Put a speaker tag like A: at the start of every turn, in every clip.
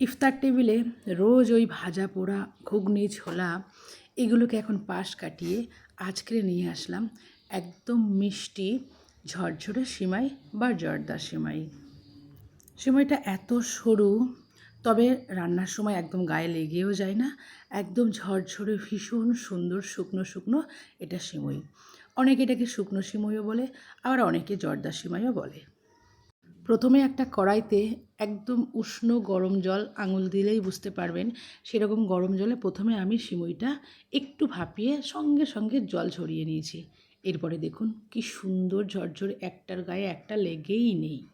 A: ইফতার টেবিলে রোজ ওই ভাজা পোড়া ঘুগনি ছোলা এগুলোকে এখন পাশ কাটিয়ে আজকে নিয়ে আসলাম একদম মিষ্টি ঝরঝরে সিমাই বা জর্দা সিমাই। সিমাইটা এত সরু, তবে রান্নার সময় একদম গায়ে লেগেও যায় না, একদম ঝরঝরে ভীষণ সুন্দর শুকনো শুকনো এটা সিমই। অনেকে এটাকে শুকনো সিমইও বলে, আবার অনেকে জর্দা সিমাইও বলে। প্রথমে একটা কড়াইতে একদম উষ্ণ গরম জল, আঙুল দিলেই বুঝতে পারবেন সেরকম গরম জলে প্রথমে আমি সিমইটা একটু ভাপিয়ে সঙ্গে সঙ্গে জল ঝরিয়ে নিয়েছি। এরপরে দেখুন কি সুন্দর ঝরঝরে, একটার গায়ে একটা লেগেই নেই।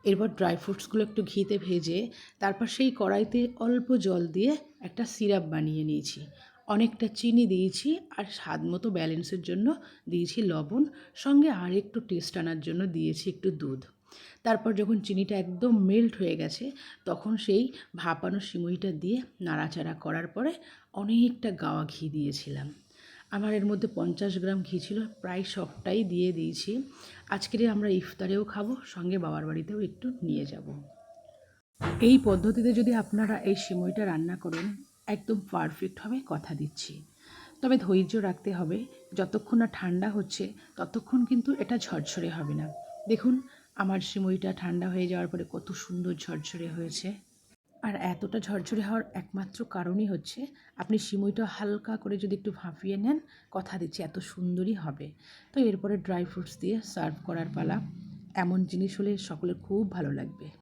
A: এরপর ড্রাই ফ্রুটসগুলো একটু ঘিতে ভেজে তারপর সেই কড়াইতে অল্প জল দিয়ে একটা সিরাপ বানিয়ে নিয়েছি। অনেকটা চিনি দিয়েছি আর স্বাদ মতো ব্যালেন্সের জন্য দিয়েছি লবণ, সঙ্গে আর একটু টেস্ট আনার জন্য দিয়েছি একটু দুধ। তারপর যখন চিনিটা একদম মেল্ট হয়ে গেছে তখন সেই ভাপানো সিমইটা দিয়ে নাড়াচাড়া করার পরে অনেকটা গাওয়া ঘি দিয়েছিলাম। আমার এর মধ্যে 50 গ্রাম ঘি ছিল, প্রায় সবটাই দিয়ে দিয়েছি। আজকের আমরা ইফতারেও খাবো, সঙ্গে বাবার বাড়িতেও একটু নিয়ে যাব। এই পদ্ধতিতে যদি আপনারা এই সিমইটা রান্না করেন একদম পারফেক্ট হবে, কথা দিচ্ছি। তবে ধৈর্য রাখতে হবে, যতক্ষণ না ঠান্ডা হচ্ছে ততক্ষণ কিন্তু এটা ঝরঝরে হবে না। দেখুন আমার সিমইটা ঠান্ডা হয়ে যাওয়ার পরে কত সুন্দর ঝরঝরে হয়েছে। আর এতটা ঝরঝরে হওয়ার একমাত্র কারণই হচ্ছে আপনি সিমইটা হালকা করে যদি একটু ভাপিয়ে নেন, কথা দিচ্ছি এত সুন্দরই হবে। তো এরপরে ড্রাই ফ্রুটস দিয়ে সার্ভ করার পালা। এমন জিনিস হলে সকলের খুব ভালো লাগবে।